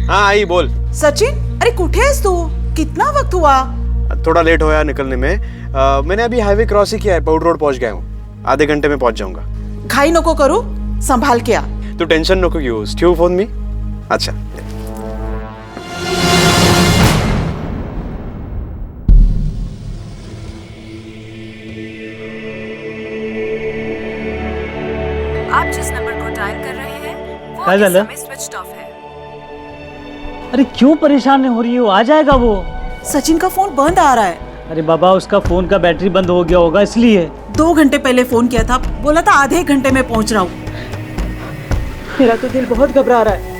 हाँ आई बोल। सचिन, अरे कुठे आहेस तू? कितना वक्त हुआ? थोड़ा लेट होया निकलने में। मैंने अभी हाईवे क्रॉस ही किया है, पाउडर रोड पहुंच गया हूँ। आधे घंटे में पहुंच जाऊंगा। घाई नको करू, संभाल के आ। तू टेंशन नको क्यों, स्टू फोन मी। अच्छा आप जिस नंबर को डायल कर रहे हैं वो काय इस झालं? समय स्विच्ड ऑफ है। अरे क्यों परेशान हो रही हो? आ जाएगा वो। सचिन का फोन बंद आ रहा है। अरे बाबा, उसका फोन का बैटरी बंद हो गया होगा इसलिए। 2 घंटे पहले फोन किया था, बोला था आधे घंटे में पहुंच रहा हूँ। मेरा तो दिल बहुत घबरा रहा है।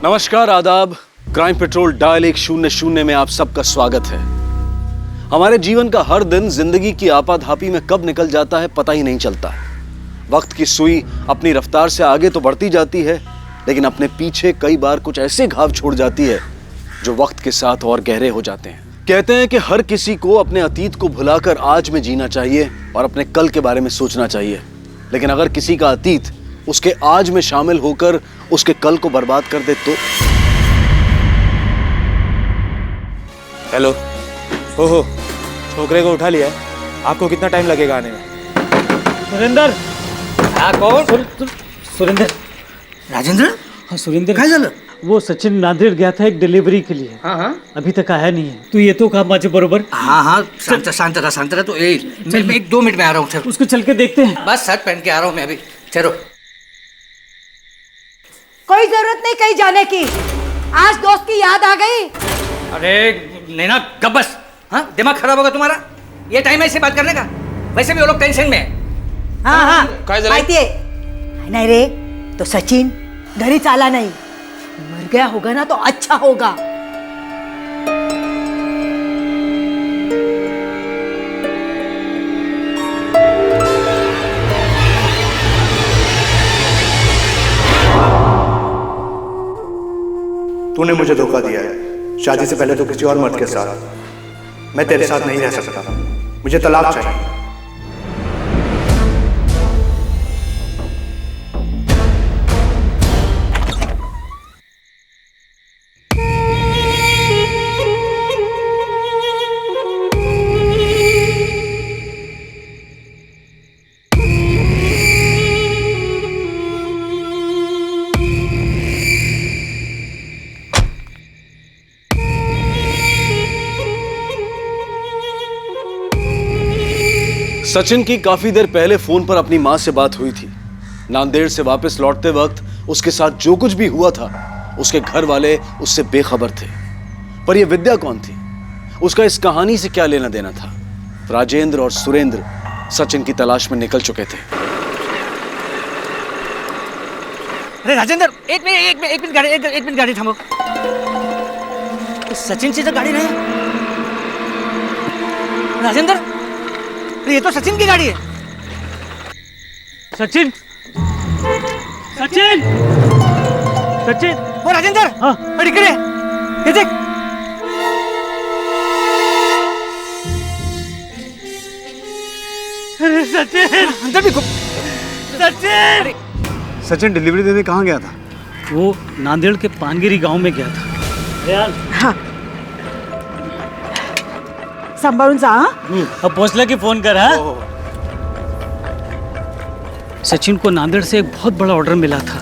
नमस्कार, आदाब। क्राइम पेट्रोल डायल 100 में आप सबका स्वागत है। हमारे जीवन का हर दिन जिंदगी की आपाधापी में कब निकल जाता है पता ही नहीं चलता। वक्त की सुई अपनी रफ्तार से आगे तो बढ़ती जाती है, लेकिन अपने पीछे कई बार कुछ ऐसे घाव छोड़ जाती है जो वक्त के साथ और गहरे हो जाते हैं। कहते हैं कि हर किसी को अपने अतीत को भुलाकर आज में जीना चाहिए और अपने कल के बारे में सोचना चाहिए, लेकिन अगर किसी का अतीत उसके आज में शामिल होकर उसके कल को बर्बाद कर दे तो। हेलो। ओहो, छोकरे को उठा लिया है। आपको कितना टाइम लगेगा आने में? सुरेंद्र। हाँ कौन? सुरेंद्र। राजेंद्र? हाँ सुरेंद्र। काय झालं? वो सचिन नांदेड़ गया था एक डिलीवरी के लिए। हाँ अभी तक आया नहीं है। तू येतो का माझे बरोबर? हाँ शांत रहा तो मैं 1-2 मिनट में आ रहा हूँ। उसको चल के देखते हैं। बस शर्ट पहन के आ रहा हूँ मैं अभी। चलो। कोई जरूरत नहीं कहीं जाने की। आज दोस्त की याद आ गई। अरे नैना कब बस। हाँ दिमाग खराब होगा तुम्हारा। ये टाइम है इसे बात करने का। वैसे भी वो लोग टेंशन में है। हाँ काय झालं? माहिती आहे नाही रे, तो सचिन घरी चाला नहीं। मर गया होगा ना तो अच्छा होगा। तूने मुझे धोखा दिया है। शादी से पहले तो किसी और मर्द के साथ। मैं तेरे साथ नहीं रह सकता। मुझे तलाक चाहिए। सचिन की काफी देर पहले फोन पर अपनी मां से बात हुई थी। नांदेड़ से वापस लौटते वक्त उसके साथ जो कुछ भी हुआ था उसके घर वाले उससे बेखबर थे। पर यह विद्या कौन थी? उसका इस कहानी से क्या लेना देना था? राजेंद्र और सुरेंद्र सचिन की तलाश में निकल चुके थे। अरे राजेंद्र एक मिनट गाड़ी थांबो। सचिनची तर गाडी नाही। राजेंद्र, अरे ये तो सचिन की गाड़ी है। सचिन। सचिन। सचिन। ओ राजेंद्र। हाँ। अरे इकडे हे देख। अरे सचिन। अंदर भी सचिन। सचिन डिलीवरी देने कहाँ गया था? वो नांदेड़ के पानगिरी गांव में गया था। रेहान, हाँ, सांभाळून जा। हाँ? अब पहुंचला की फोन कर। हाँ? सचिन को नांदेड़ से एक बहुत बड़ा ऑर्डर मिला था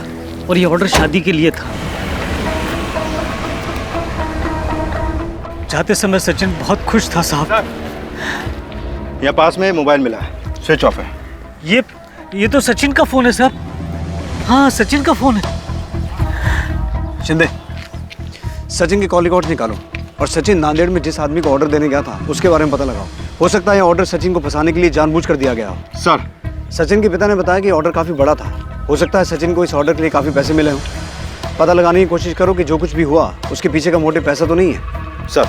और ये ऑर्डर शादी के लिए था। जाते समय सचिन बहुत खुश था साहब। यहाँ पास में मोबाइल मिला है, स्विच ऑफ है। ये तो सचिन का फोन है साहब। हाँ सचिन का फोन है। शिंदे, सचिन के कॉल रिकॉर्ड निकालो और सचिन नांदेड़ में जिस आदमी को ऑर्डर देने गया था उसके बारे में पता लगाओ। हो सकता है यह ऑर्डर सचिन को फंसाने के लिए जानबूझकर दिया गया हो। सर, सचिन के पिता ने बताया कि ऑर्डर काफ़ी बड़ा था। हो सकता है सचिन को इस ऑर्डर के लिए काफ़ी पैसे मिले हों। पता लगाने की कोशिश करो कि जो कुछ भी हुआ उसके पीछे का मोटिव पैसा तो नहीं है। सर।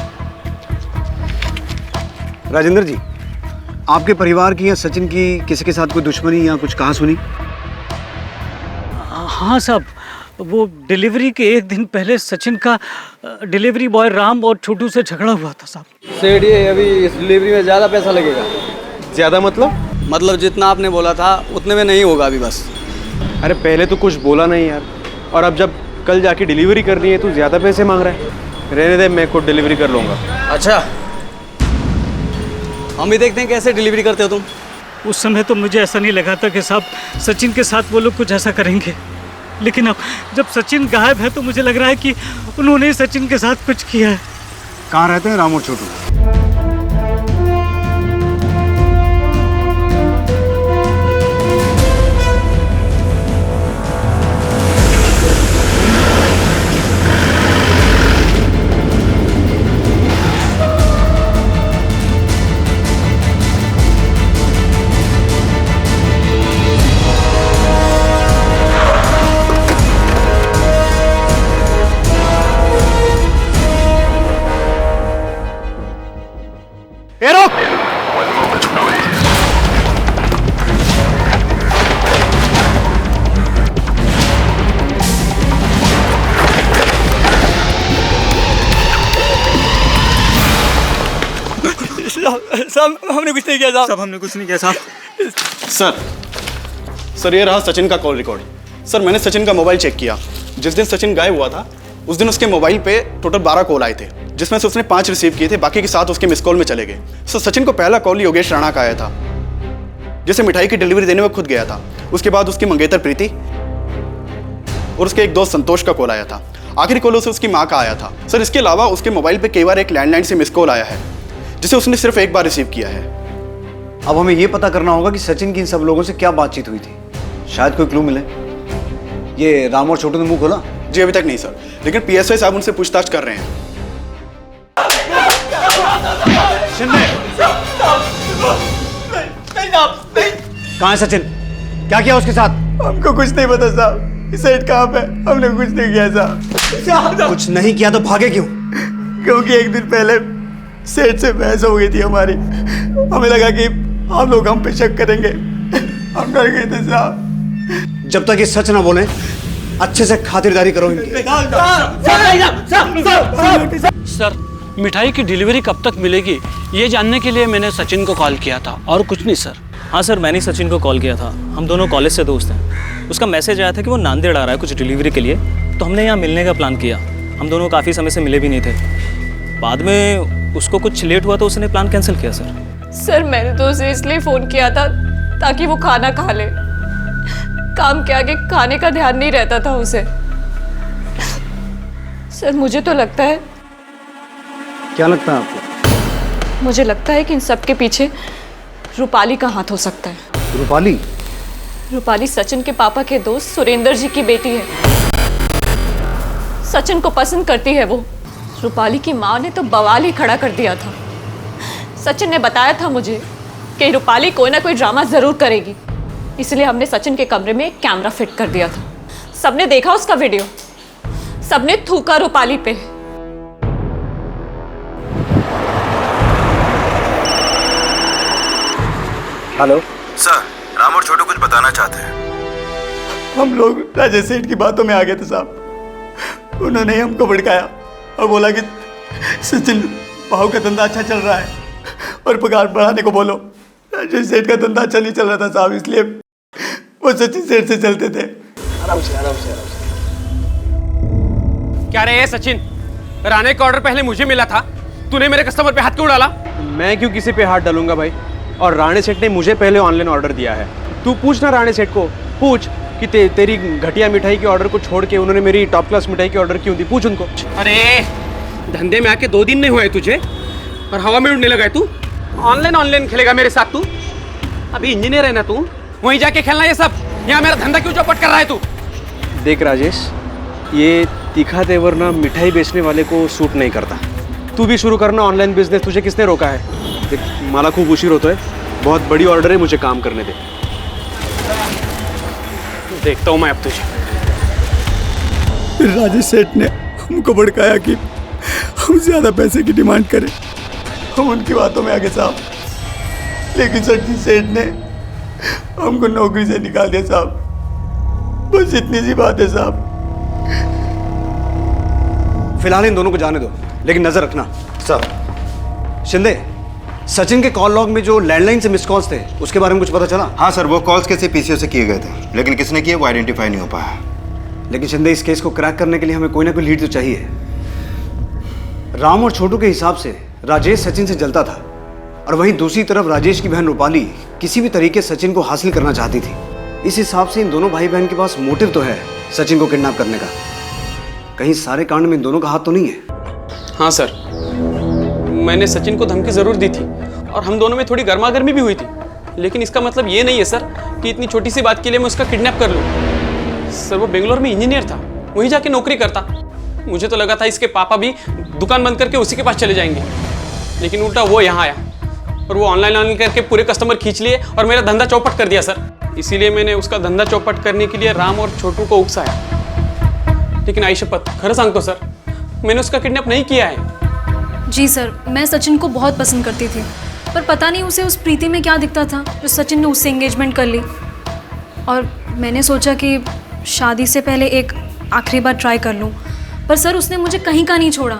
राजेंद्र जी, आपके परिवार की या सचिन की किसी के साथ कोई दुश्मनी या कुछ कहा सुनी? हाँ साहब, वो डिलीवरी के एक दिन पहले सचिन का डिलीवरी बॉय राम और छोटू से झगड़ा हुआ था साहब। सेठ, ये अभी इस डिलीवरी में ज़्यादा पैसा लगेगा। ज़्यादा मतलब जितना आपने बोला था उतने में नहीं होगा अभी बस। अरे पहले तो कुछ बोला नहीं यार। और अब जब कल जाके डिलीवरी करनी है तू ज़्यादा पैसे मांग रहा है। रहने दे, मैं खुद डिलीवरी कर लूँगा। अच्छा, हम भी देखते हैं कैसे डिलीवरी करते हो तुम। उस समय तो मुझे ऐसा नहीं लगा था कि साहब सचिन के साथ वो लोग कुछ ऐसा करेंगे, लेकिन अब जब सचिन गायब है तो मुझे लग रहा है कि उन्होंने ही सचिन के साथ कुछ किया है। कहाँ रहते हैं राम और छोटू? साहब हमने कुछ नहीं किया साहब। हमने कुछ नहीं किया साहब। सर ये रहा सचिन का कॉल रिकॉर्ड। सर मैंने सचिन का मोबाइल चेक किया। जिस दिन सचिन गायब हुआ था उस दिन उसके मोबाइल पे टोटल 12 कॉल आए थे, जिसमें से उसने 5 रिसीव किए थे, बाकी के 7 उसके मिस कॉल में चले गए। सर सचिन को पहला कॉल योगेश राणा का आया था, जिसे मिठाई की डिलीवरी देने में खुद गया था। उसके बाद उसकी मंगेतर प्रीति और उसके एक दोस्त संतोष का कॉल आया था। आखिरी कॉल उसे उसकी माँ का आया था। सर इसके अलावा उसके मोबाइल पे कई बार एक लैंडलाइन से मिस कॉल आया है, जिसे उसने सिर्फ एक बार रिसीव किया है। अब हमें यह पता करना होगा कि सचिन की इन सब लोगों से क्या बातचीत हुई थी। शायद कोई क्लू मिले। ये राम और छोटू ने मुंह खोला? जी अभी तक नहीं सर, लेकिन पीएसआई साहब उनसे पूछताछ कर रहे हैं। कहाँ है सचिन? क्या किया उसके साथ? हमको कुछ नहीं पता साहब। सेठ कहाँ पे? हमने कुछ नहीं किया साहब। कुछ नहीं किया तो भागे क्यों? क्योंकि एक दिन पहले सेठ से बहस हो गई थी हमारी। हमें लगा कि हम लोग हम पे शक करेंगे, हम डर गए थे साहब। जब तक ये सच ना बोले अच्छे से खातिरदारी करो इनकी। सर मिठाई की डिलीवरी कब तक मिलेगी ये जानने के लिए मैंने सचिन को कॉल किया था, और कुछ नहीं सर। हाँ सर, मैंने सचिन को कॉल किया था। हम दोनों कॉलेज से दोस्त हैं। उसका मैसेज आया था कि वो नांदेड़ आ रहा है कुछ डिलीवरी के लिए, तो हमने यहाँ मिलने का प्लान किया। हम दोनों काफ़ी समय से मिले भी नहीं थे। बाद में उसको कुछ लेट हुआ तो उसने प्लान कैंसिल किया सर मैंने तो उसे इसलिए फ़ोन किया था ताकि वो खाना खा ले। काम के आगे खाने का ध्यान नहीं रहता था उसे। सर मुझे तो लगता है। क्या लगता है आपको? मुझे लगता है कि इन सब के पीछे रूपाली का हाथ हो सकता है। रूपाली? रूपाली सचिन के पापा के दोस्त सुरेंद्र जी की बेटी है। सचिन को पसंद करती है वो। रूपाली की माँ ने तो बवाल ही खड़ा कर दिया था। सचिन ने बताया था मुझे कि रूपाली कोई ना कोई ड्रामा ज़रूर करेगी, इसलिए हमने सचिन के कमरे में एक कैमरा फिट कर दिया था। सबने देखा उसका वीडियो, सबने थूका रूपाली पे। हेलो सर, राम और छोटू कुछ बताना चाहते हैं। हम लोग राजेश सेठ की बातों में आ गए थे साहब। उन्होंने ही हमको भड़काया और बोला कि सचिन भाव का धंधा अच्छा चल रहा है और पगार बढ़ाने को बोलो। राजेश सेठ का धंधा अच्छा नहीं चल रहा था साहब, इसलिए वो सचिन सेठ से चलते थे। आराम से आराम से आराम से। क्या रे सचिन, राणे का ऑर्डर पहले मुझे मिला था, तूने मेरे कस्टमर पे हाथ क्यों डाला? मैं क्यों किसी पे हाथ डालूंगा भाई? और राणे सेठ ने मुझे पहले ऑनलाइन ऑर्डर दिया है। तू पूछ ना राणे सेठ को, पूछ कि तेरी घटिया मिठाई के ऑर्डर को छोड़ के उन्होंने मेरी टॉप क्लास मिठाई की ऑर्डर क्यों दी, पूछ उनको। अरे धंधे में आके 2 दिन नहीं हुए तुझे और हवा में उड़ने लगा है तू। ऑनलाइन खेलेगा मेरे साथ तू? अभी इंजीनियर है ना तू, वहीं जाके खेलना ये सब। यहाँ मेरा धंधा क्यों चौपट कर रहा है तू? देख राजेश, ये तीखा तेवर ना मिठाई बेचने वाले को सूट नहीं करता। तू भी शुरू करना ऑनलाइन बिजनेस, तुझे किसने रोका है? देख मला खूप उशीर होतोय, बहुत बड़ी ऑर्डर है, मुझे काम करने दे। देखता हूँ मैं अब तुझे। फिर राजेश सेठ ने हमको भड़काया कि हम ज्यादा पैसे की डिमांड करें। हम उनकी बातों में आ गए साहब, लेकिन सचिन सेठ ने हमको नौकरी से निकाल दिया साहब। बस इतनी सी बात है साहब। फिलहाल इन दोनों को जाने दो, लेकिन नजर रखना। सर शिंदे, सचिन के कॉल लॉग में जो लैंडलाइन से मिस कॉल्स थे उसके बारे में कुछ पता चला? हाँ सर, वो कॉल्स किसी पीसीओ से किए गए थे, लेकिन किसने किए वो आइडेंटिफाई नहीं हो पाया। लेकिन शिंदे, इस केस को क्रैक करने के लिए हमें कोई ना कोई लीड तो चाहिए। राम और छोटू के हिसाब से राजेश सचिन से जलता था, और वहीं दूसरी तरफ राजेश की बहन रूपाली किसी भी तरीके सचिन को हासिल करना चाहती थी। इस हिसाब से इन दोनों भाई बहन के पास मोटिव तो है सचिन को किडनैप करने का। कहीं सारे कांड में इन दोनों का हाथ तो नहीं है? हाँ सर, मैंने सचिन को धमकी ज़रूर दी थी और हम दोनों में थोड़ी गर्मागर्मी भी हुई थी, लेकिन इसका मतलब ये नहीं है सर कि इतनी छोटी सी बात के लिए मैं उसका किडनैप कर लूँ। सर वो बेंगलोर में इंजीनियर था, वहीं जाके नौकरी करता। मुझे तो लगा था इसके पापा भी दुकान बंद करके उसी के पास चले जाएंगे, लेकिन उल्टा वो यहाँ आया और वो ऑनलाइन करके पूरे कस्टमर खींच लिए और मेरा धंधा चौपट कर दिया सर। इसीलिए मैंने उसका धंधा चौपट करने के लिए राम और छोटू को उकसाया। लेकिन आई शपथ, खरं सांगतो सर, मैंने उसका किडनैप नहीं किया है। जी सर, मैं सचिन को बहुत पसंद करती थी, पर पता नहीं उसे उस प्रीति में क्या दिखता था जो सचिन ने उससे एंगेजमेंट कर ली। और मैंने सोचा कि शादी से पहले एक आखिरी बार ट्राई कर लूँ, पर सर उसने मुझे कहीं का नहीं छोड़ा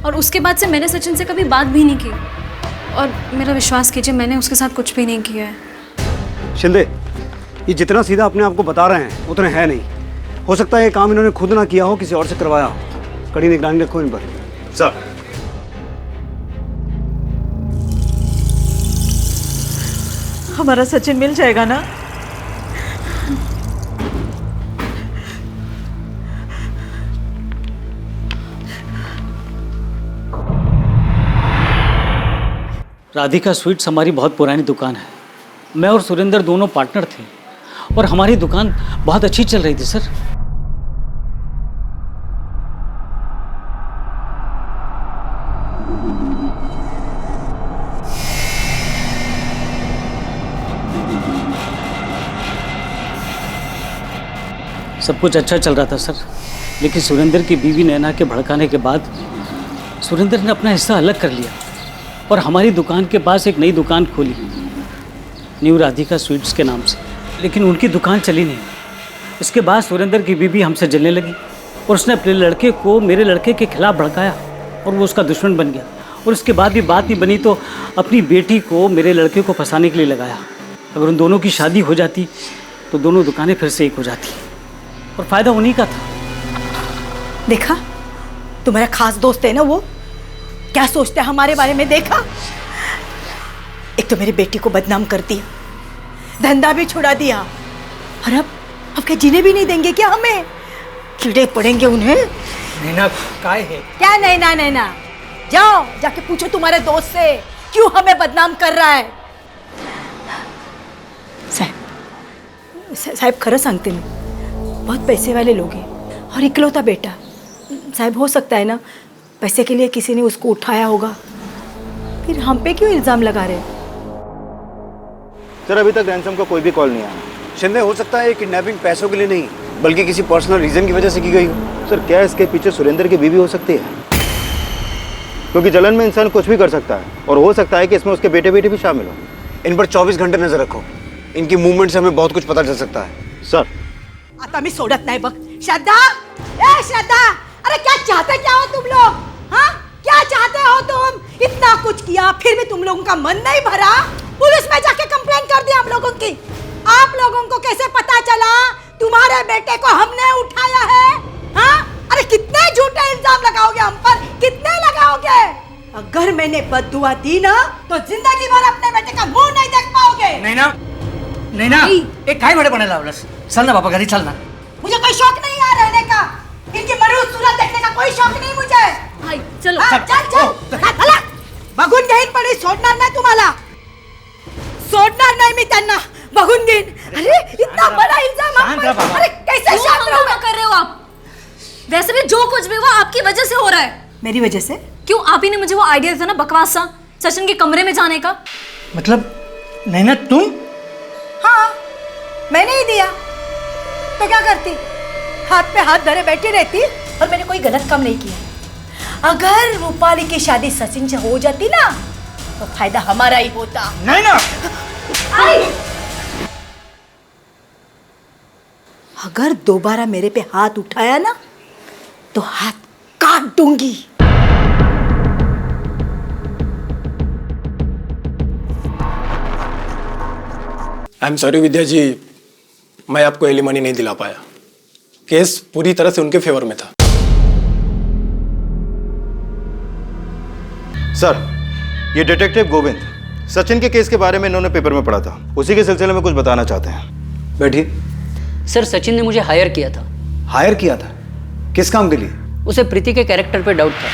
और उसके बाद से मैंने सचिन से कभी बात भी नहीं की। और मेरा विश्वास कीजिए, मैंने उसके साथ कुछ भी नहीं किया है। शिंदे, ये जितना सीधा अपने आप को बता रहे हैं उतना है नहीं। हो सकता है ये काम इन्होंने खुद ना किया हो, किसी और से करवाया हो। कड़ी निगरानी रखो इन पर। सर, हमारा सचिन मिल जाएगा ना? राधिका स्वीट्स हमारी बहुत पुरानी दुकान है। मैं और सुरेंद्र दोनों पार्टनर थे और हमारी दुकान बहुत अच्छी चल रही थी सर। सब कुछ अच्छा चल रहा था सर, लेकिन सुरेंद्र की बीवी नैना के भड़काने के बाद सुरेंद्र ने अपना हिस्सा अलग कर लिया और हमारी दुकान के पास एक नई दुकान खोली, न्यू राधिका स्वीट्स के नाम से। लेकिन उनकी दुकान चली नहीं। इसके बाद सुरेंद्र की बीवी हमसे जलने लगी और उसने अपने लड़के को मेरे लड़के के खिलाफ भड़काया और वो उसका दुश्मन बन गया। और उसके बाद भी बात नहीं बनी तो अपनी बेटी को मेरे लड़के को फंसाने के लिए लगाया। अगर उन दोनों की शादी हो जाती तो दोनों दुकानें फिर से एक हो जाती और फ़ायदा उन्हीं का था। देखा, तुम्हारा खास दोस्त है ना वो, क्या सोचता है हमारे बारे में? देखा, एक तो मेरी बेटी को बदनाम कर दिया, धंधा भी छुड़ा दिया, और अब क्या जीने भी नहीं देंगे क्या हमें? कीड़े पड़ेंगे उन्हें। नैना काय है? क्या नैना नैना? जाओ जाके पूछो तुम्हारे दोस्त से क्यों हमें बदनाम कर रहा है। साहब खरं सांगते मी, बहुत पैसे वाले लोग हैं और इकलौता बेटा। साहब हो सकता है ना पैसे के लिए किसी ने उसको उठाया होगा, फिर हम पे क्यों इल्जाम लगा रहे? सर, अभी तक रैंसम का कोई भी कॉल नहीं आया। शिंदे, हो सकता है किडनैपिंग पैसों के लिए नहीं बल्कि किसी पर्सनल रीजन की वजह से की गई हो। सर, क्या इसके पीछे सुरेंद्र की बीवी हो सकती है? क्योंकि जलन में इंसान कुछ भी कर सकता है और हो सकता है कि इसमें उसके बेटे बेटी भी शामिल हो। इन पर 24 घंटे नजर रखो, इनकी मूवमेंट से हमें बहुत कुछ पता चल सकता है। सर, आता मी सोडत नाही बघ। श्रद्धा, ए श्रद्धा, अरे क्या चाहते क्या हो तुम लोग? हाँ, क्या चाहते हो तुम? इतना कुछ किया फिर भी तुम लोगों का मन नहीं भरा? पुलिस में जाके कंप्लेंट कर दिया हम लोगों की। आप लोगों को कैसे पता चला तुम्हारे बेटे को हमने उठाया है? हाँ, अरे कितने झूठे इल्जाम लगाओगे हम पर? कितने लगाओगे? अगर मैंने बद्दुआ दी ना तो जिंदगी भर अपने बेटे का मुंह नहीं देख पाओगे। नैना, नैना, एक काय बड़े बने लावलस? चल ना बाबा, घरी चल ना। मुझे कोई शौक नहीं है रहने का, इनकी मरूद सूरत देखने का कोई शौक नहीं मुझे। भाई चलो, चल बघून घेईन, पण सोडणार नाही तुम्हाला, सोडणार नाही मी त्यांना, बघून घेईन। अरे इतना बड़ा इल्जाम आप पर, अरे कैसे शांत कर रहे हो आप? वैसे भी जो कुछ भी हुआ आपकी वजह से हो रहा है। मेरी वजह से? क्यों? आप ही ने मुझे वो आइडिया दिया था ना बकवास सा सचिन के कमरे में जाने का। मतलब नैना तुम? हाँ, मैंने ही दिया तो क्या करती? हाथ पे हाथ धरे बैठी रहती और मैंने कोई गलत काम नहीं किया। अगर रूपाली की शादी सचिन से हो जाती ना तो फायदा हमारा ही होता। नहीं ना, अगर दोबारा मेरे पे हाथ उठाया ना तो हाथ काट दूंगी। आई एम सॉरी विद्या जी, मैं आपको एलिमनी नहीं दिला पाया। केस पूरी तरह से उनके फेवर में था। सर, ये डिटेक्टिव गोविंद सचिन के केस के बारे में इन्होंने पेपर में पढ़ा था, उसी के सिलसिले में कुछ बताना चाहते हैं। बैठिए। सर, सचिन ने मुझे हायर किया था। हायर किया था? किस काम के लिए? उसे प्रीति के कैरेक्टर पे डाउट था।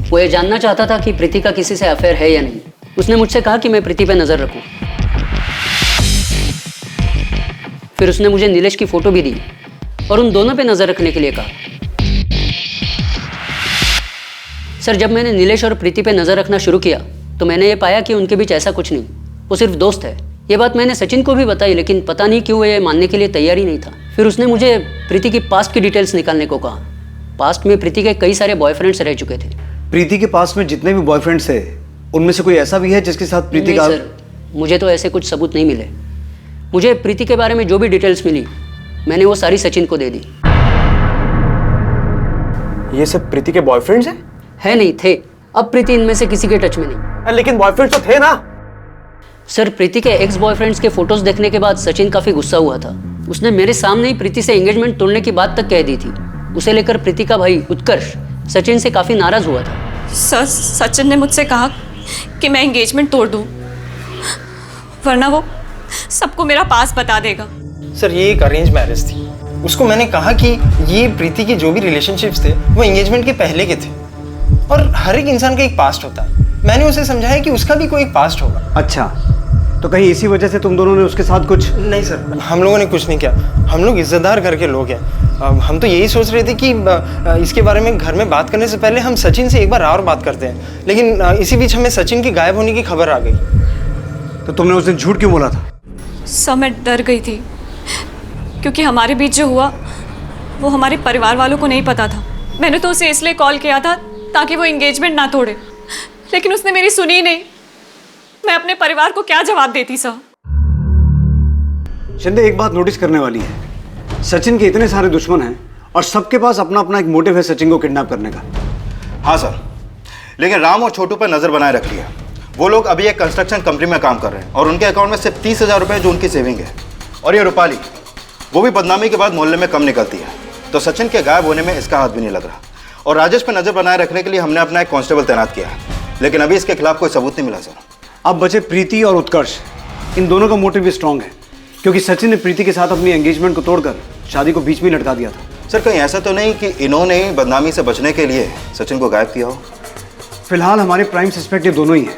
वो ये जानना चाहता था कि प्रीति का किसी से अफेयर है या नहीं। उसने मुझसे कहा कि मैं प्रीति पे नजर रखूं। फिर उसने मुझे नीलेश की फोटो भी दी और उन दोनों पे नजर रखने के लिए कहा। सर, जब मैंने नीलेश और प्रीति पे नजर रखना शुरू किया तो मैंने ये पाया कि उनके बीच ऐसा कुछ नहीं, वो सिर्फ दोस्त है। ये बात मैंने सचिन को भी बताई, लेकिन पता नहीं क्यों वो ये मानने के लिए तैयार ही नहीं था। फिर उसने मुझे प्रीति की पास्ट की डिटेल्स निकालने को कहा। पास्ट में प्रीति के कई सारे बॉयफ्रेंड्स रह चुके थे। प्रीति के पास में जितने भी बॉयफ्रेंड्स थे उनमें से कोई ऐसा भी है जिसके साथ प्रीति का? सर, मुझे तो ऐसे कुछ सबूत नहीं मिले। मुझे प्रीति के बारे में जो भी डिटेल्स मिली मैंने वो सारी सचिन को दे दी। ये सब प्रीति के बॉयफ्रेंड्स हैं? है नहीं, थे। अब प्रीति इनमें से किसी के टच में नहीं। लेकिन बॉयफ्रेंड्स तो थे ना? सर, प्रीति के एक्स बॉयफ्रेंड्स के फोटोज देखने के बाद सचिन काफी गुस्सा हुआ था। उसने मेरे सामने ही प्रीति से एंगेजमेंट तोड़ने की बात तक कह दी थी। उसे लेकर प्रीति का भाई उत्कर्ष सचिन से काफी नाराज हुआ था। सर, सचिन ने मुझसे कहा कि मैं एंगेजमेंट तोड़ दूं, वरना वो सबको मेरा पास बता देगा। सर, ये एक अरेंज मैरिज थी। उसको मैंने कहा कि ये प्रीति के जो भी रिलेशनशिप्स थे वो एंगेजमेंट के पहले के थे और हर एक इंसान का एक पास्ट होता है। मैंने उसे समझाया कि उसका भी कोई एक पास्ट होगा। अच्छा, तो कहीं इसी वजह से तुम दोनों ने उसके साथ कुछ? नहीं सर, हम लोगों ने कुछ नहीं किया। हम लोग इज्जतदार घर के लोग हैं। हम तो यही सोच रहे थे कि इसके बारे में घर में बात करने से पहले हम सचिन से एक बार और बात करते हैं, लेकिन इसी बीच हमें सचिन के गायब होने की खबर आ गई। तो तुमने उस दिन झूठ क्यों बोला था? सर, मैं डर गई थी क्योंकि हमारे बीच जो हुआ वो हमारे परिवार वालों को नहीं पता था। मैंने तो उसे इसलिए कॉल किया था ताकि वो एंगेजमेंट ना तोड़े, लेकिन उसने मेरी सुनी ही नहीं। मैं अपने परिवार को क्या जवाब देती सर? शिंदे, एक बात नोटिस करने वाली है। सचिन के इतने सारे दुश्मन हैं और सबके पास अपना अपना एक मोटिव है सचिन को किडनैप करने का। हाँ सर, लेकिन राम और छोटू पर नजर बनाए रखी है। वो लोग अभी एक कंस्ट्रक्शन कंपनी में काम कर रहे हैं और उनके अकाउंट में सिर्फ 30,000 रुपए जो उनकी सेविंग है। और ये रूपाली, वो भी बदनामी के बाद मोहल्ले में कम निकलती है, तो सचिन के गायब होने में इसका हाथ भी नहीं लग रहा। और राजेश पर नजर बनाए रखने के लिए हमने अपना एक कांस्टेबल तैनात किया है, लेकिन अभी इसके खिलाफ कोई सबूत नहीं मिला सर। अब बचे प्रीति और उत्कर्ष। इन दोनों का मोटिव भी स्ट्रांग है क्योंकि सचिन ने प्रीति के साथ अपनी एंगेजमेंट को तोड़कर शादी को बीच में लटका दिया था। सर, कहीं ऐसा तो नहीं कि इन्होंने बदनामी से बचने के लिए सचिन को गायब किया हो? फिलहाल हमारे प्राइम सस्पेक्ट ये दोनों ही हैं।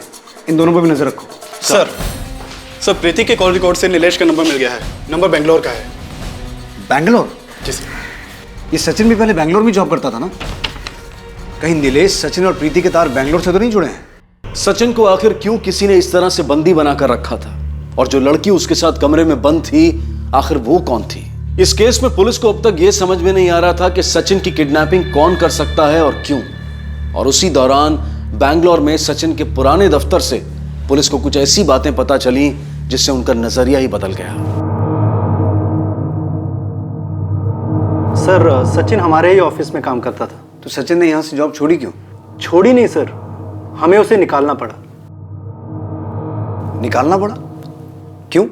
इन दोनों पर भी नजर रखो। सर, प्रीति के कॉल रिकॉर्ड से नीलेश का नंबर मिल गया है। नंबर बेंगलोर का है। बैंगलोर? जी सर। ये सचिन भी पहले बैंगलोर में जॉब करता था ना? कहीं नीलेश, सचिन और प्रीति के तार बैंगलोर से तो नहीं जुड़े हैं? सचिन को आखिर क्यों किसी ने इस तरह से बंदी बनाकर रखा था? और जो लड़की उसके साथ कमरे में बंद थी, आखिर वो कौन थी? इस केस में पुलिस को अब तक यह समझ में नहीं आ रहा था कि सचिन की किडनैपिंग कौन कर सकता है और क्यों। और उसी दौरान बैंगलोर में सचिन के पुराने दफ्तर से पुलिस को कुछ ऐसी बातें पता चली जिससे उनका नजरिया ही बदल गया। सर, सचिन हमारे ही ऑफिस में काम करता था। तो सचिन ने यहाँ से जॉब छोड़ी क्यों? छोड़ी नहीं सर, हमें उसे निकालना पड़ा। निकालना पड़ा? क्यों?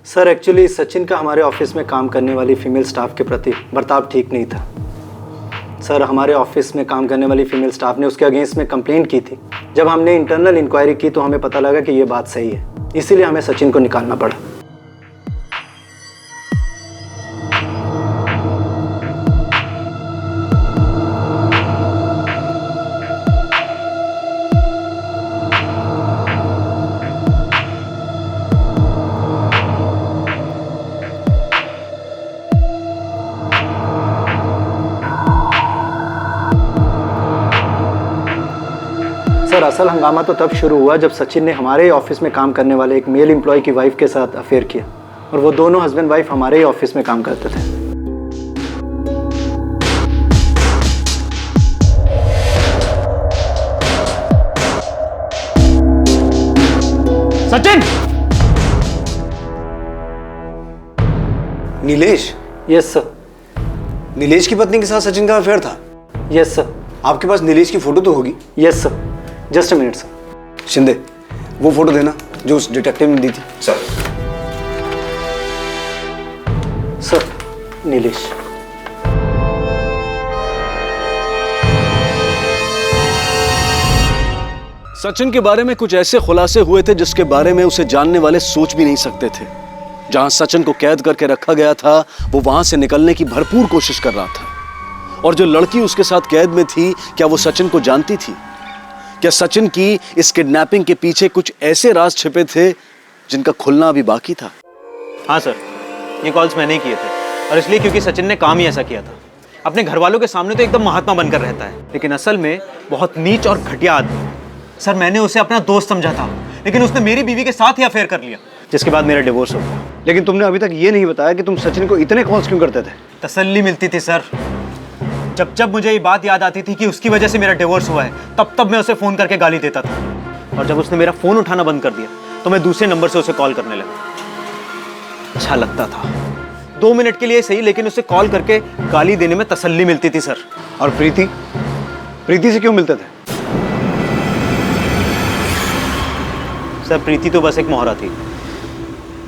सर, एक्चुअली सचिन का हमारे ऑफिस में काम करने वाली फीमेल स्टाफ के प्रति बर्ताव ठीक नहीं था। सर, हमारे ऑफिस में काम करने वाली फीमेल स्टाफ ने उसके अगेंस्ट में कंप्लेंट की थी। जब हमने इंटरनल इंक्वायरी की तो हमें पता लगा कि ये बात सही है, इसीलिए हमें सचिन को निकालना पड़ा। सर, असल हंगामा तो तब शुरू हुआ जब सचिन ने हमारे ही ऑफिस में काम करने वाले एक मेल एम्प्लॉय की वाइफ के साथ अफेयर किया और वो दोनों हस्बैंड वाइफ हमारे ही ऑफिस में काम करते थे। सचिन! नीलेश? Yes sir. नीलेश की पत्नी के साथ सचिन का अफेयर था? Yes sir. आपके पास नीलेश की फोटो तो होगी? Yes sir. Just a minute sir. Shinde, वो फोटो देना जो उस डिटेक्टिव ने दी थी। सर। सर, नीलेश। सचिन के बारे में कुछ ऐसे खुलासे हुए थे जिसके बारे में उसे जानने वाले सोच भी नहीं सकते थे। जहां सचिन को कैद करके रखा गया था, वो वहां से निकलने की भरपूर कोशिश कर रहा था। और जो लड़की उसके साथ कैद में थी, क्या वो सचिन को जानती थी? क्या सचिन की इस किडनैपिंग के पीछे कुछ ऐसे राज छिपे थे जिनका खुलना अभी बाकी था? हाँ सर, ये कॉल्स मैंने ही किए थे, और इसलिए क्योंकि सचिन ने काम ही ऐसा किया था। अपने घर वालों के सामने तो एकदम महात्मा बनकर रहता है, लेकिन असल में बहुत नीच और घटिया आदमी। सर, मैंने उसे अपना दोस्त समझा था, लेकिन उसने मेरी बीवी के साथ ही अफेयर कर लिया, जिसके बाद मेरा डिवोर्स हो गया। लेकिन तुमने अभी तक ये नहीं बताया कि तुम सचिन को इतने कॉल्स क्यों करते थे? तसल्ली मिलती थी सर। जब जब मुझे ये बात याद आती थी कि उसकी वजह से मेरा डिवोर्स हुआ है, तब तब मैं उसे फ़ोन करके गाली देता था। और जब उसने मेरा फ़ोन उठाना बंद कर दिया, तो मैं दूसरे नंबर से उसे कॉल करने लगा। अच्छा लगता था, 2 मिनट के लिए सही, लेकिन उसे कॉल करके गाली देने में तसल्ली मिलती थी सर। और प्रीति से क्यों मिलते थे? सर, प्रीति तो बस एक मोहरा थी।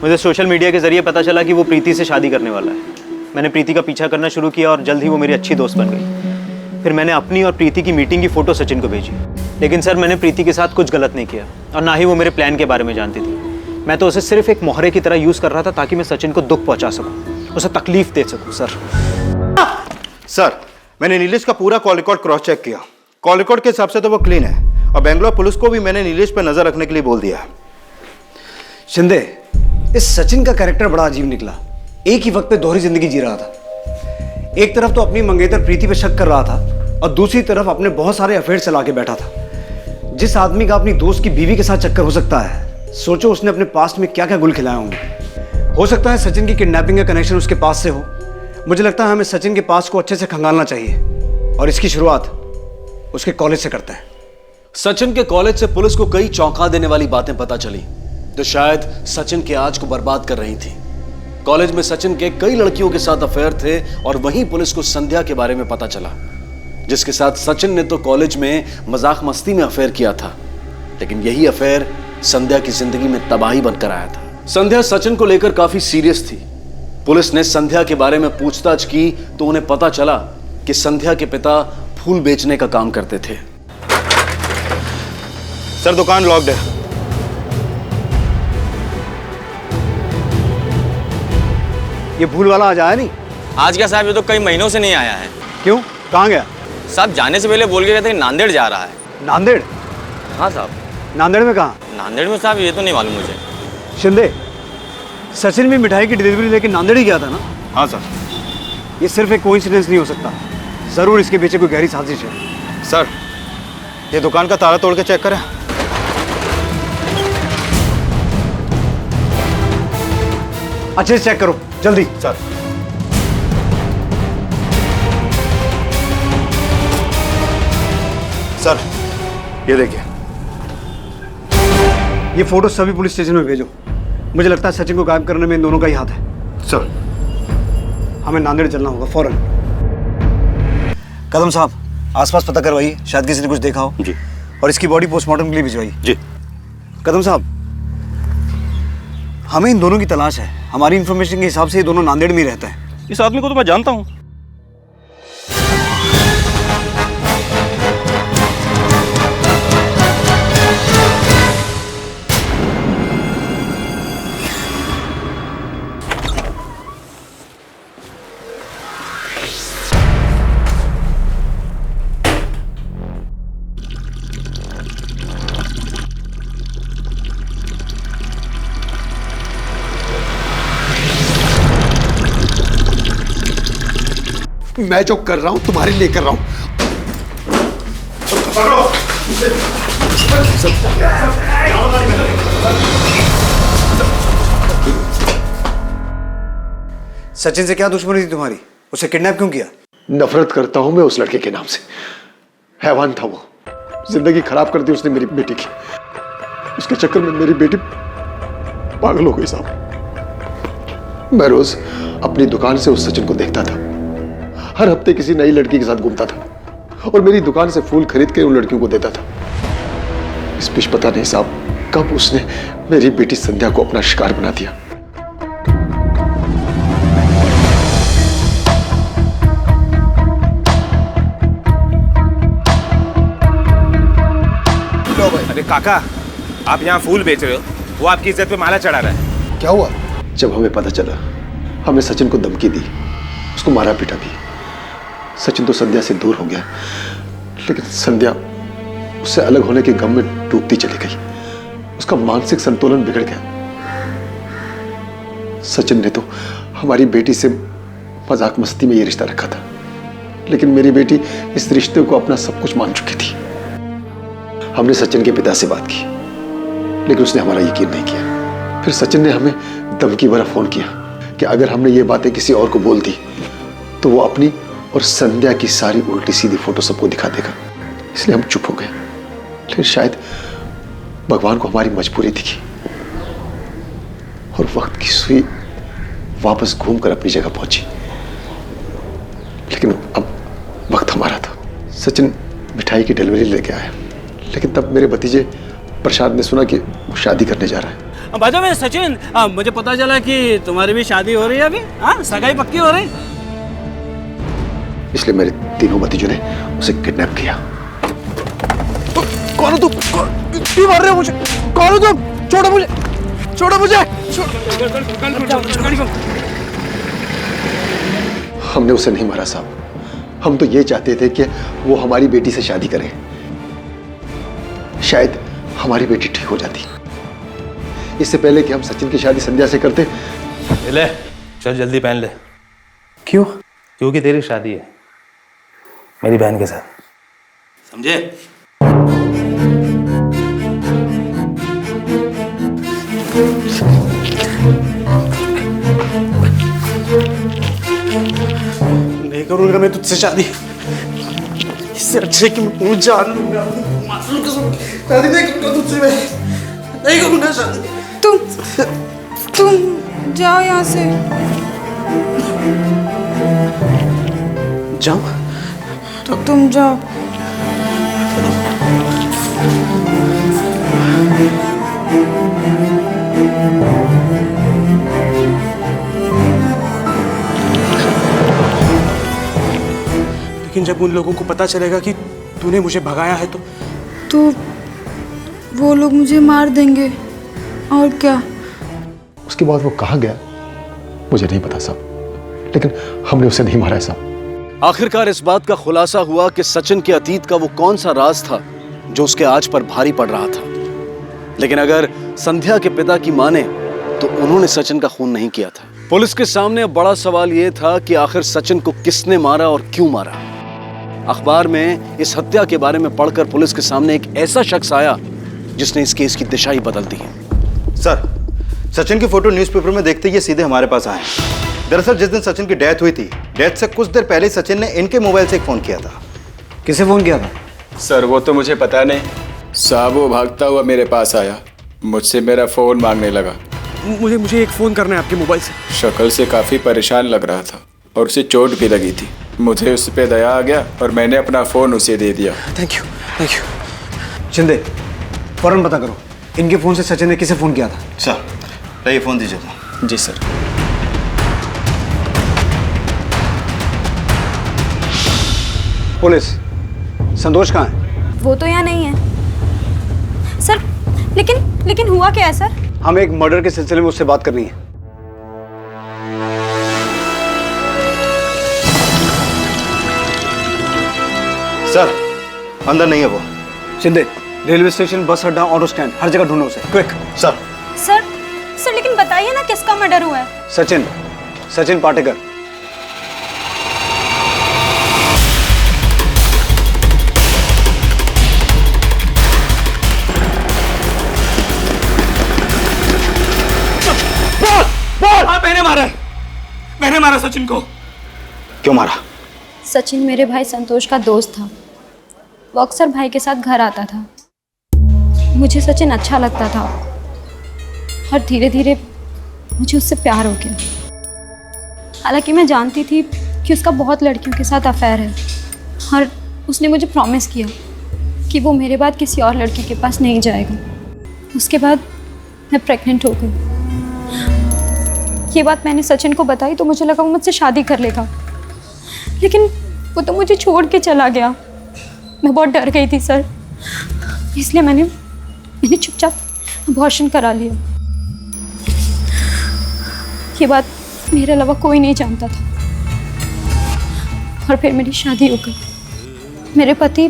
मुझे सोशल मीडिया के जरिए पता चला कि वो प्रीति से शादी करने वाला है। मैंने प्रीति का पीछा करना शुरू किया और जल्द ही वो मेरी अच्छी दोस्त बन गई। फिर मैंने अपनी और प्रीति की मीटिंग की फ़ोटो सचिन को भेजी। लेकिन सर, मैंने प्रीति के साथ कुछ गलत नहीं किया, और ना ही वो मेरे प्लान के बारे में जानती थी। मैं तो उसे सिर्फ एक मोहरे की तरह यूज़ कर रहा था, ताकि मैं सचिन को दुख पहुँचा सकूँ, उसे तकलीफ दे सकूँ। सर, मैंने नीलेश का पूरा कॉल रिकॉर्ड क्रॉस चेक किया। कॉल रिकॉर्ड के हिसाब से तो वो क्लीन है, और बेंगलोर पुलिस को भी मैंने नीलेश पर नजर रखने के लिए बोल दिया है। शिंदे, इस सचिन का कैरेक्टर बड़ा अजीब निकला। एक ही वक्त पे दोहरी जिंदगी जी रहा था। एक तरफ तो अपनी मंगेतर प्रीति पे शक कर रहा था, और दूसरी तरफ अपने बहुत सारे अफेयर चला के बैठा था। जिस आदमी का अपनी दोस्त की बीवी के साथ चक्कर हो सकता है, सोचो उसने अपने पास्ट में क्या क्या गुल खिलाए होंगे। हो सकता है सचिन की किडनैपिंग का कनेक्शन उसके पास से हो। मुझे लगता है हमें सचिन के पास को अच्छे से खंगालना चाहिए, और इसकी शुरुआत उसके कॉलेज से करता है। सचिन के कॉलेज से पुलिस को कई चौंका देने वाली बातें पता चली, जो शायद सचिन के आज को बर्बाद कर रही थी। कॉलेज में सचिन के कई लड़कियों के साथ अफेयर थे, और वहीं पुलिस को संध्या के बारे में पता चला, जिसके साथ सचिन ने तो कॉलेज में मजाक मस्ती में अफेयर किया था, लेकिन यही अफेयर संध्या की जिंदगी में तबाही बनकर आया था। संध्या सचिन को लेकर काफी सीरियस थी। पुलिस ने संध्या के बारे में पूछताछ की तो उन्हें पता चला कि संध्या के पिता फूल बेचने का काम करते थे। सर, दुकान लॉक्ड है। ये भूल वाला आज आया नहीं? आज क्या साहब, ये तो कई महीनों से नहीं आया है। क्यों, कहाँ गया? साहब, जाने से पहले बोल के गए थे नांदेड़ जा रहा है। नांदेड़? हाँ साहब। नांदेड़ में कहाँ? नांदेड़ में साहब, ये तो नहीं मालूम मुझे। शिंदे, सचिन भी मिठाई की डिलीवरी लेके नांदेड़ ही गया था ना? हाँ सर। ये सिर्फ एक कोइंसिडेंस नहीं हो सकता, जरूर इसके पीछे कोई गहरी साजिश है। सर, ये दुकान का ताला तोड़ के चेक करें। अच्छे से चेक करो, जल्दी। सर। सर, ये देखिए। ये फोटो सभी पुलिस स्टेशन में भेजो। मुझे लगता है सचिन को गायब करने में इन दोनों का ही हाथ है। सर। हमें नांदेड़ चलना होगा फौरन। कदम साहब, आसपास पता करवाइए, शायद किसी ने कुछ देखा हो। जी। और इसकी बॉडी पोस्टमार्टम के लिए भिजवाइए। जी। कदम साहब, हमें इन दोनों की तलाश है। हमारी इंफॉर्मेशन के हिसाब से ये दोनों नांदेड़ में ही रहते हैं। इस आदमी को तो मैं जानता हूँ। मैं जो कर रहा हूं तुम्हारे लिए कर रहा हूं। सचिन से क्या दुश्मनी थी तुम्हारी? उसे किडनैप क्यों किया? नफरत करता हूं मैं उस लड़के के नाम से। हैवान था वो, जिंदगी खराब कर दी उसने मेरी बेटी की। उसके चक्कर में मेरी बेटी पागल हो गई साहब। मैं रोज अपनी दुकान से उस सचिन को देखता था, हर हफ्ते किसी नई लड़की के साथ घूमता था और मेरी दुकान से फूल खरीद के उन लड़कियों को देता था। इस बीच पता नहीं साहब कब उसने मेरी बेटी संध्या को अपना शिकार बना दिया। काका, आप यहाँ फूल बेच रहे हो, वो आपकी इज्जत पे माला चढ़ा रहा है। क्या हुआ? जब हमें पता चला, हमने सचिन को धमकी दी, उसको मारा पीटा भी। सचिन तो संध्या से दूर हो गया, लेकिन संध्या उससे अलग होने के गम में डूबती चली गई। उसका मानसिक संतुलन बिगड़ गया। सचिन ने तो हमारी बेटी से मजाक मस्ती में ये रिश्ता रखा था, लेकिन मेरी बेटी इस रिश्ते को अपना सब कुछ मान चुकी थी। हमने सचिन के पिता से बात की, लेकिन उसने हमारा यकीन नहीं किया। फिर सचिन ने हमें धमकी भरा फोन किया कि अगर हमने ये बातें किसी और को बोल दी तो वो अपनी और संध्या की सारी उल्टी सीधी फोटो सबको दिखा देगा। इसलिए हम चुप हो गए, लेकिन शायद भगवान को हमारी मजबूरी दिखी और वक्त की सुई वापस घूमकर अपनी जगह पहुंची। लेकिन अब वक्त हमारा था। सचिन मिठाई की डिलीवरी लेके आया, लेकिन तब मेरे भतीजे प्रसाद ने सुना कि वो शादी करने जा रहा है। बाजू में सचिन, मुझे पता चला कि तुम्हारी भी शादी हो रही है अभी। हाँ, सगाई पक्की हो रही। इसलिए मेरे तीनों भतीजों ने उसे किडनैप किया। कौन हो तुम? क्यों मार रहे हो मुझे? कौन हो तुम? छोड़ो मुझे, छोड़ो मुझे। हमने उसे नहीं मारा साहब। हम तो ये चाहते थे कि वो हमारी बेटी से शादी करे। शायद हमारी बेटी ठीक हो जाती। इससे पहले कि हम सचिन की शादी संध्या से करते। ले चल जल्दी पहन ले। क्यों? क्योंकि तेरी शादी है मेरी बहन के साथ, समझे? नहीं करूंगा मैं तुझसे शादी। इससे अच्छे कि मैं मुझे जान लूंगा। शादी नहीं करूंगा तुझसे मैं। नहीं करूंगा शादी। तुम जाओ यहाँ से। जाओ? तो तुम जाओ। लेकिन जब उन लोगों को पता चलेगा कि तूने मुझे भगाया है तो वो लोग मुझे मार देंगे। और क्या? उसके बाद वो कहाँ गया मुझे नहीं पता साहब, लेकिन हमने उसे नहीं मारा है साहब। आखिरकार इस बात का खुलासा हुआ कि सचिन के अतीत का वो कौन सा राज था जो उसके आज पर भारी पड़ रहा था। लेकिन अगर संध्या के पिता की माने तो उन्होंने सचिन का खून नहीं किया था। पुलिस के सामने अब बड़ा सवाल यह था कि आखिर सचिन को किसने मारा और क्यों मारा। अखबार में इस हत्या के बारे में पढ़कर पुलिस के सामने एक ऐसा शख्स आया जिसने इस केस की दिशा ही बदल दी है। सर, सचिन की फोटो न्यूज़पेपर में देखते ही सीधे हमारे पास आए। दरअसल जिस दिन सचिन की डेथ हुई थी, डेथ से कुछ देर पहले सचिन ने इनके मोबाइल से एक फोन किया था। किसे फोन किया था? सर वो तो मुझे पता नहीं। साहब वो भागता हुआ मेरे पास आया, मुझसे मेरा फोन मांगने लगा। मुझे एक फोन करना है आपके मोबाइल से। शक्ल से काफी परेशान लग रहा था और उसे चोट भी लगी थी। मुझे उस पर दया आ गया और मैंने अपना फोन उसे दे दिया। Thank you. शिंदे, फौरन पता करो इनके फोन से सचिन ने किसे फोन किया था। सर, ये फोन दीजिएगा। जी सर। पुलिस, संतोष कहाँ है? वो तो यहाँ नहीं है सर। लेकिन हुआ क्या है सर? हमें एक मर्डर के सिलसिले में उससे बात करनी है। सर, अंदर नहीं है वो। शिंदे, रेलवे स्टेशन, बस अड्डा, ऑटो स्टैंड, हर जगह ढूंढो उसे। क्विक। सर लेकिन बताइए ना किसका मर्डर हुआ है? सचिन पाटेकर। बोल! मैंने मारा सचिन को। क्यों मारा? सचिन मेरे भाई संतोष का दोस्त था। वो अक्सर भाई के साथ घर आता था। मुझे सचिन अच्छा लगता था और धीरे धीरे मुझे उससे प्यार हो गया। हालांकि मैं जानती थी कि उसका बहुत लड़कियों के साथ अफेयर है और उसने मुझे प्रॉमिस किया कि वो मेरे बाद किसी और लड़की के पास नहीं जाएगा। उसके बाद मैं प्रेग्नेंट हो गई। ये बात मैंने सचिन को बताई तो मुझे लगा वो मुझसे शादी कर लेगा, लेकिन वो तो मुझे छोड़ के चला गया। मैं बहुत डर गई थी सर, इसलिए मैंने मैंने चुपचाप अबॉर्शन करा लिया। ये बात मेरे अलावा कोई नहीं जानता था। और फिर मेरी शादी हो गई। मेरे पति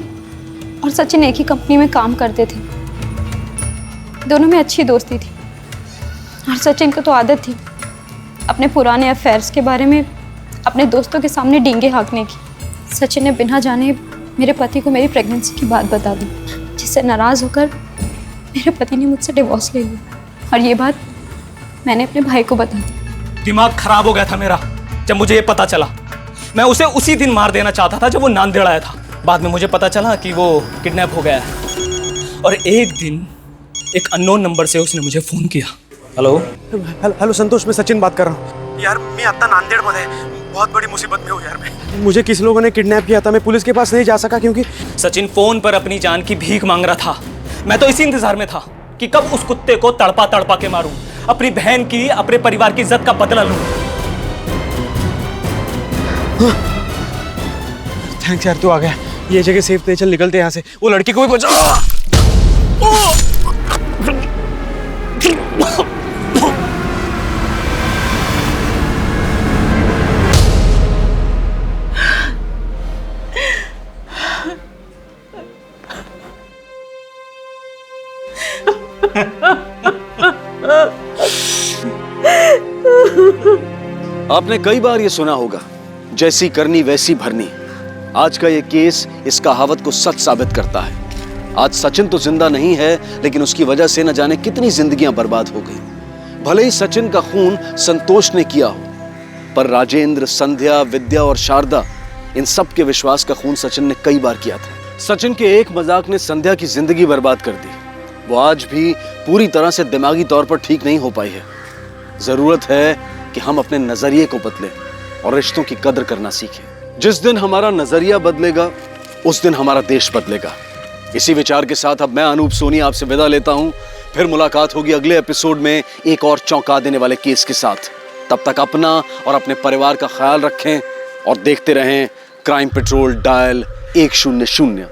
और सचिन एक ही कंपनी में काम करते थे। दोनों में अच्छी दोस्ती थी और सचिन को तो आदत थी अपने पुराने अफेयर्स के बारे में अपने दोस्तों के सामने डींगे हाँकने की। सचिन ने बिना जाने मेरे पति को मेरी प्रेगनेंसी की बात बता दी, जिससे नाराज़ होकर मेरे पति ने मुझसे डिवोर्स ले लिया। और ये बात मैंने अपने भाई को बता दी। दिमाग खराब हो गया था मेरा जब मुझे ये पता चला। मैं उसे उसी दिन मार देना चाहता था जब वो नांदेड़ आया था। बाद में मुझे पता चला कि वो किडनैप हो गया है। और एक दिन एक अननोन नंबर से उसने मुझे फ़ोन किया। हेलो हेलो संतोष, मैं सचिन बात कर रहा हूँ। यार मैं आता नांदेड़ में बहुत बड़ी मुसीबत में हूँ यार। मैं मुझे किस लोगों ने किडनैप किया था। मैं पुलिस के पास नहीं जा सका क्योंकि सचिन फ़ोन पर अपनी जान की भीख मांग रहा था। मैं तो इसी इंतजार में था कि कब उस कुत्ते को तड़पा तड़पा के मारूं, अपनी बहन की, अपने परिवार की इज्जत का बदला लूं। थैंक्स यार, तू आ गया। ये जगह सेफ नहीं, चल निकलते यहाँ से। वो लड़की को भी बचा। आपने कई बार ये सुना होगा, जैसी करनी वैसी भरनी। आज का ये केस इस कहावत को सच साबित करता है। आज सचिन तो जिंदा नहीं है, लेकिन उसकी वजह से न जाने कितनी जिंदगियां बर्बाद हो गई। भले ही सचिन का खून संतोष ने किया हो, पर राजेंद्र, संध्या, विद्या और शारदा, इन सब के विश्वास का खून सचिन ने कई बार किया था। सचिन के एक मजाक ने संध्या की जिंदगी बर्बाद कर दी। वो आज भी पूरी तरह से दिमागी तौर पर ठीक नहीं हो पाई है। जरूरत है कि हम अपने नजरिए को बदलें और रिश्तों की कदर करना सीखें। जिस दिन हमारा नजरिया बदलेगा, उस दिन हमारा देश बदलेगा। इसी विचार के साथ अब मैं अनूप सोनी आपसे विदा लेता हूं। फिर मुलाकात होगी अगले एपिसोड में एक और चौंका देने वाले केस के साथ। तब तक अपना और अपने परिवार का ख्याल रखें और देखते रहें क्राइम पेट्रोल डायल 100।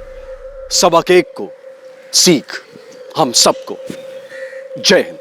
सबक एक को सीख हम सबको। जय हिंद।